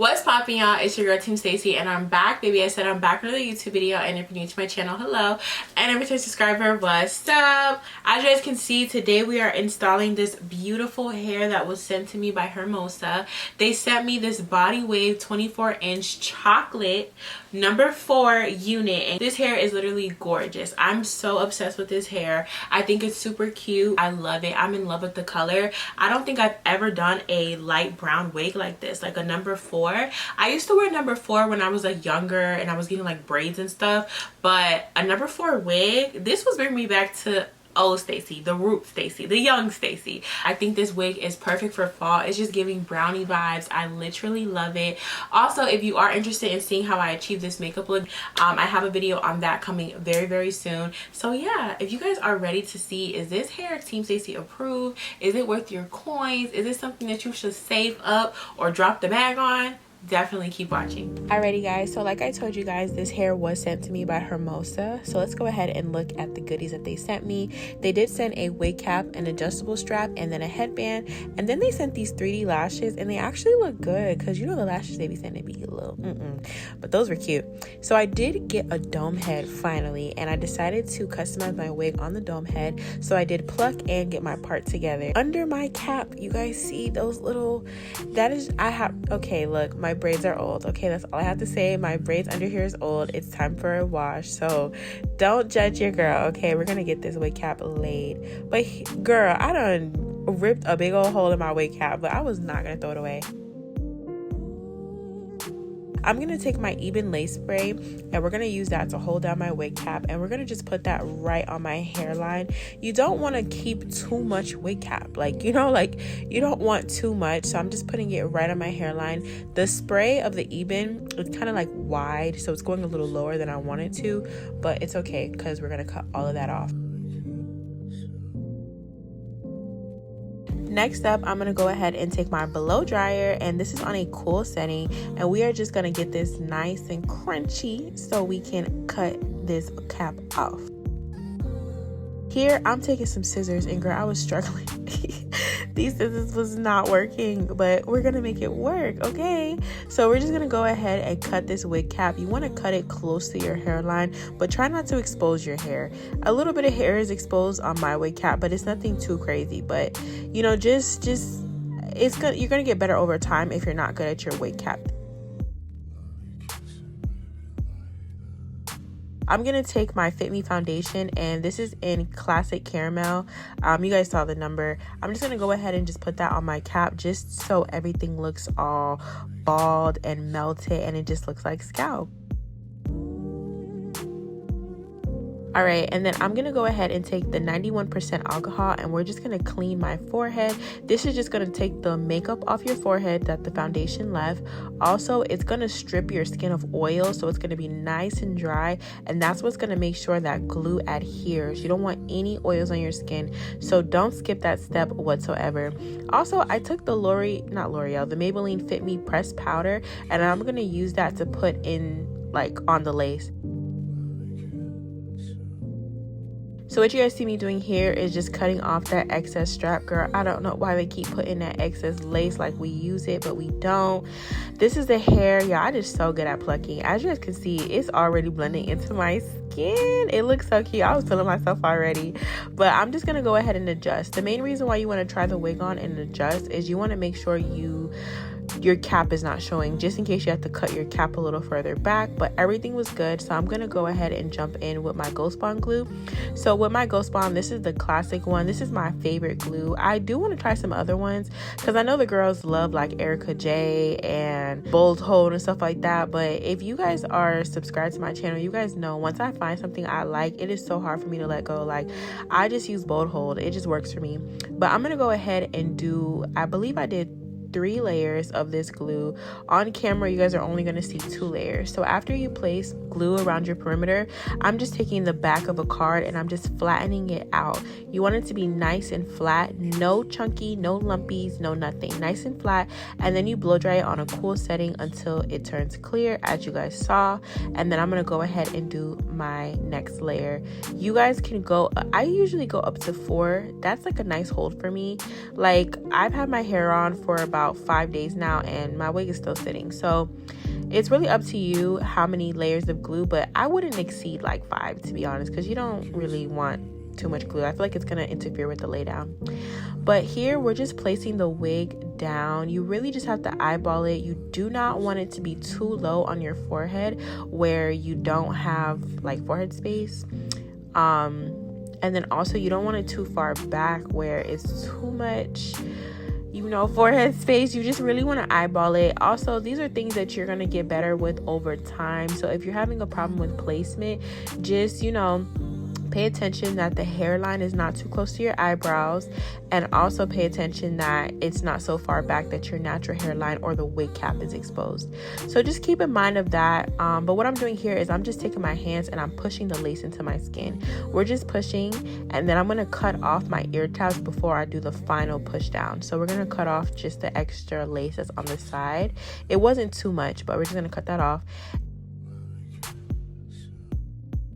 What's poppin', y'all? It's your girl Team Stacy, and I'm back, baby. I said I'm back with another YouTube video, and if you're new to my channel, hello. And if you're a subscriber, what's up? As you guys can see, today we are installing this beautiful hair that was sent to me by Hermosa. They sent me this Body Wave 24-inch chocolate number 4 unit, and this hair is literally gorgeous. I'm so obsessed with this hair. I think it's super cute. I love it. I'm in love with the color. I don't think I've ever done a light brown wig like this, like a number 4. I used to wear number 4 when I was like younger and I was getting like braids and stuff, but a number 4 wig, this was bringing me back to old Stacy, the root Stacy, the young Stacy. I think this wig is perfect for fall. It's just giving brownie vibes. I literally love it. Also, if you are interested in seeing how I achieve this makeup look, I have a video on that coming very soon. So yeah, if you guys are ready to see, is this hair Team Stacy approved? Is it worth your coins? Is it something that you should save up or drop the bag on? Definitely keep watching. Alrighty guys, so like I told you guys, this hair was sent to me by Hermosa. So let's go ahead and look at the goodies that they sent me. They did send a wig cap, an adjustable strap, and then a headband, and then they sent these 3D lashes, and they actually look good because you know the lashes they be sending be a little but those were cute. So I did get a dome head finally, and I decided to customize my wig on the dome head. So I did pluck and get my part together. Under my cap, you guys see those little, okay, look, my braids are old. Okay, that's all I have to say. My braids under here is old. It's time for a wash, so don't judge your girl. Okay, we're gonna get this wig cap laid. But girl, I done ripped a big old hole in my wig cap, but I was not gonna throw it away. I'm going to take my Ebin lace spray, and we're going to use that to hold down my wig cap, and we're going to just put that right on my hairline. You don't want to keep too much wig cap, like, you know, like you don't want too much, so I'm just putting it right on my hairline. The spray of the Ebin is kind of like wide, so it's going a little lower than I wanted to, but it's okay because we're going to cut all of that off. Next up, I'm going to go ahead and take my blow dryer, and this is on a cool setting, and we are just going to get this nice and crunchy so we can cut this cap off. Here, I'm taking some scissors, and girl, I was struggling. These scissors was not working, but we're going to make it work, okay? So we're just going to go ahead and cut this wig cap. You want to cut it close to your hairline, but try not to expose your hair. A little bit of hair is exposed on my wig cap, but it's nothing too crazy. But, you know, just it's good. You're going to get better over time if you're not good at your wig cap. I'm going to take my Fit Me foundation, and this is in Classic Caramel. You guys saw the number. I'm just going to go ahead and just put that on my cap just so everything looks all bald and melted, and it just looks like scalp. All right, and then I'm gonna go ahead and take the 91% alcohol, and we're just gonna clean my forehead. This is just gonna take the makeup off your forehead that the foundation left. Also, it's gonna strip your skin of oil, so it's gonna be nice and dry, and that's what's gonna make sure that glue adheres. You don't want any oils on your skin, so don't skip that step whatsoever. Also, I took the the Maybelline Fit Me pressed powder, and I'm gonna use that to put in like on the lace. So what you guys see me doing here is just cutting off that excess strap. Girl, I don't know why they keep putting that excess lace, like we use it, but we don't. This is the hair. Yeah, I just so good at plucking. As you guys can see, it's already blending into my skin. It looks so cute. I was feeling myself already. But I'm just going to go ahead and adjust. The main reason why you want to try the wig on and adjust is you want to make sure your cap is not showing, just in case you have to cut your cap a little further back. But everything was good, so I'm gonna go ahead and jump in with my Ghost Bond glue. So with my Ghost Bond, this is the classic one. This is my favorite glue. I do want to try some other ones because I know the girls love like Erica J and Bold Hold and stuff like that. But if you guys are subscribed to my channel, you guys know once I find something I like, it is so hard for me to let go. Like, I just use Bold Hold. It just works for me. But I'm gonna go ahead and do, I believe I did 3 layers of this glue. On camera, you guys are only going to see 2 layers. So after you place glue around your perimeter, I'm just taking the back of a card and I'm just flattening it out. You want it to be nice and flat, no chunky, no lumpies, no nothing, nice and flat. And then you blow dry it on a cool setting until it turns clear, as you guys saw. And then I'm going to go ahead and do my next layer. You guys can go, I usually go up to 4. That's like a nice hold for me. Like, I've had my hair on for about about 5 days now and my wig is still sitting. So it's really up to you how many layers of glue, but I wouldn't exceed like 5, to be honest, because you don't really want too much glue. I feel like it's going to interfere with the lay down. But here we're just placing the wig down. You really just have to eyeball it. You do not want it to be too low on your forehead where you don't have like forehead space. And then also you don't want it too far back where it's too much, you know, forehead space. You just really want to eyeball it. Also, these are things that you're going to get better with over time. So if you're having a problem with placement, just, you know, pay attention that the hairline is not too close to your eyebrows, and also pay attention that it's not so far back that your natural hairline or the wig cap is exposed. So just keep in mind of that. But what I'm doing here is I'm just taking my hands and I'm pushing the lace into my skin. We're just pushing, and then I'm going to cut off my ear tabs before I do the final push down. So we're going to cut off just the extra lace that's on the side. It wasn't too much, but we're just going to cut that off.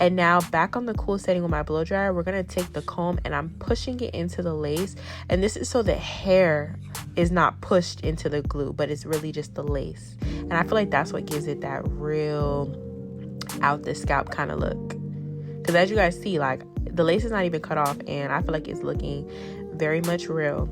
And now back on the cool setting with my blow dryer, we're going to take the comb and I'm pushing it into the lace. And this is so the hair is not pushed into the glue, but it's really just the lace. And I feel like that's what gives it that real out the scalp kind of look. Because as you guys see, like the lace is not even cut off and I feel like it's looking very much real.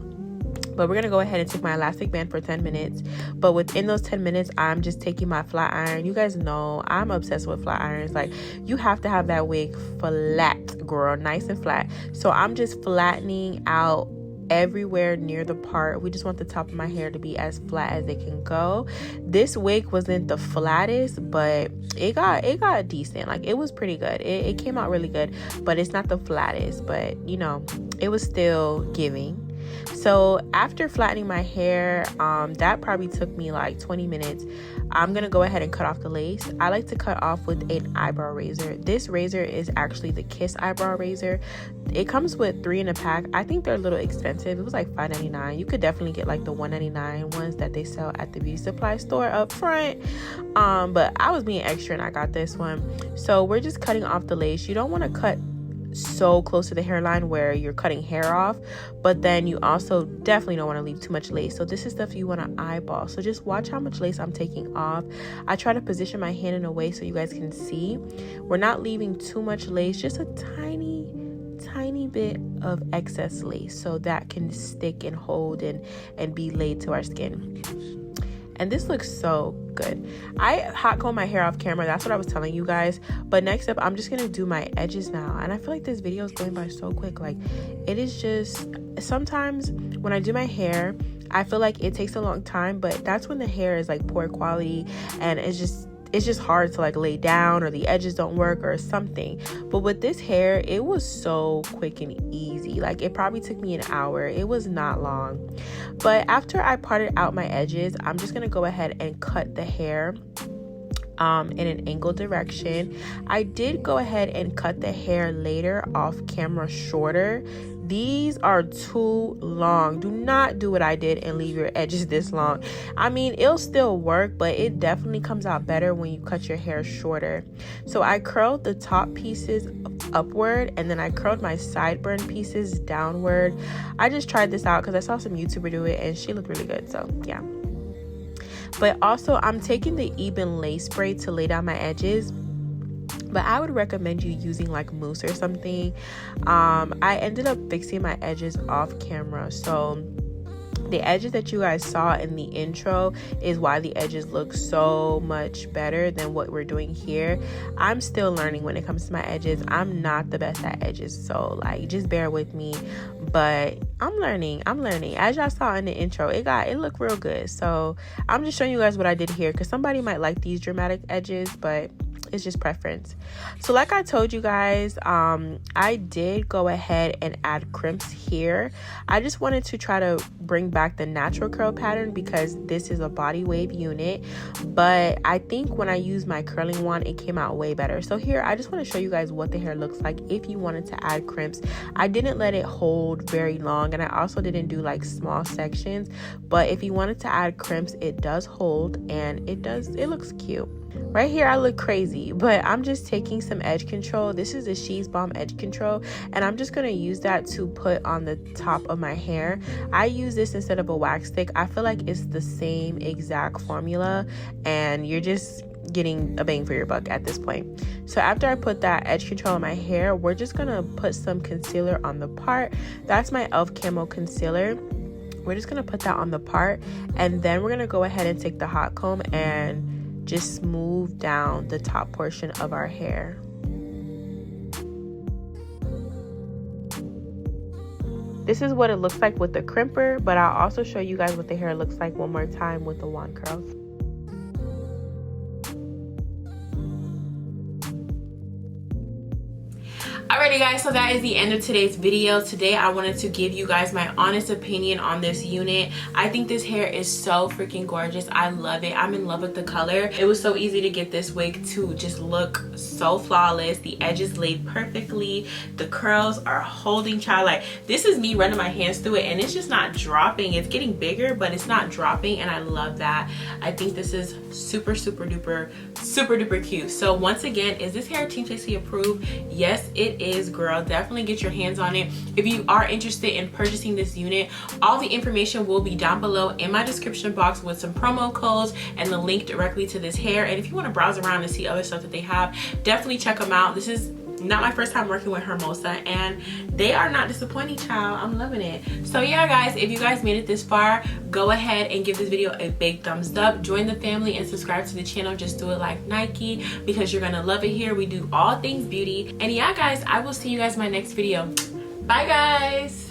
But we're going to go ahead and take my elastic band for 10 minutes. But within those 10 minutes, I'm just taking my flat iron. You guys know I'm obsessed with flat irons. Like, you have to have that wig flat, girl, nice and flat. So I'm just flattening out everywhere near the part. We just want the top of my hair to be as flat as it can go. This wig wasn't the flattest, but it got decent. Like, it was pretty good. It came out really good, but it's not the flattest. But, you know, it was still giving. So after flattening my hair, that probably took me like 20 minutes. I'm gonna go ahead and cut off the lace. I like to cut off with an eyebrow razor. This razor is actually the Kiss eyebrow razor. It comes with 3 in a pack. I think they're a little expensive. It was like $5.99. You could definitely get like the $1.99 ones that they sell at the beauty supply store up front. But I was being extra and I got this one. So we're just cutting off the lace. You don't want to cut so close to the hairline where you're cutting hair off, but then you also definitely don't want to leave too much lace. So this is stuff you want to eyeball. So just watch how much lace I'm taking off. I try to position my hand in a way so you guys can see. We're not leaving too much lace, just a tiny bit of excess lace so that can stick and hold and be laid to our skin. And this looks so good. I hot comb my hair off camera. That's what I was telling you guys. But next up, I'm just going to do my edges now. And I feel like this video is going by so quick. Like, it is just, sometimes when I do my hair, I feel like it takes a long time. But that's when the hair is like poor quality and it's just hard to like lay down, or the edges don't work or something. But with this hair, it was so quick and easy. Like, it probably took me an hour. It was not long. But after I parted out my edges, I'm just gonna go ahead and cut the hair in an angled direction. I did go ahead and cut the hair later off camera shorter. These are too long. Do not do what I did and leave your edges this long. I mean, it'll still work, but it definitely comes out better when you cut your hair shorter. So I curled the top pieces upward, and then I curled my sideburn pieces downward. I just tried this out because I saw some YouTuber do it and she looked really good. So yeah. But also, I'm taking the Eben lace spray to lay down my edges. But I would recommend you using like mousse or something. I ended up fixing my edges off camera. So the edges that you guys saw in the intro is why the edges look so much better than what we're doing here. I'm still learning when it comes to my edges. I'm not the best at edges. So like, just bear with me. But I'm learning. As y'all saw in the intro, it looked real good. So I'm just showing you guys what I did here, because somebody might like these dramatic edges, but it's just preference. So like I told you guys, I did go ahead and add crimps here. I just wanted to try to bring back the natural curl pattern because this is a body wave unit, but I think when I used my curling wand, it came out way better. So here, I just want to show you guys what the hair looks like if you wanted to add crimps. I didn't let it hold very long, and I also didn't do like small sections, but if you wanted to add crimps, it does hold and it looks cute. Right here, I look crazy. crazy, but I'm just taking some edge control. This is the She's Balm edge control, and I'm just gonna use that to put on the top of my hair. I use this instead of a wax stick. I feel like it's the same exact formula, and you're just getting a bang for your buck at this point. So after I put that edge control in my hair, we're just gonna put some concealer on the part. That's my e.l.f. Camo Concealer. We're just gonna put that on the part, and then we're gonna go ahead and take the hot comb and just smooth down the top portion of our hair. This is what it looks like with the crimper, but I'll also show you guys what the hair looks like one more time with the wand curls. Alrighty guys, so that is the end of today's video. Today I wanted to give you guys my honest opinion on this unit. I think this hair is so freaking gorgeous. I love it. I'm in love with the color. It was so easy to get this wig to just look so flawless. The edges laid perfectly. The curls are holding, child. Like, this is me running my hands through it, and it's just not dropping. It's getting bigger, but it's not dropping, and I love that. I think this is super duper cute. So once again, is this hair Team Stacey approved? Yes, it is, girl. Definitely get your hands on it. If you are interested in purchasing this unit, all the information will be down below in my description box with some promo codes and the link directly to this hair. And if you want to browse around and see other stuff that they have, definitely check them out. This is not my first time working with Hermosa, and they are not disappointing, child. I'm loving it. So yeah guys, if you guys made it this far, go ahead and give this video a big thumbs up. Join the family and subscribe to the channel. Just do it like Nike, because you're gonna love it here. We do all things beauty. And yeah guys, I will see you guys in my next video. Bye guys.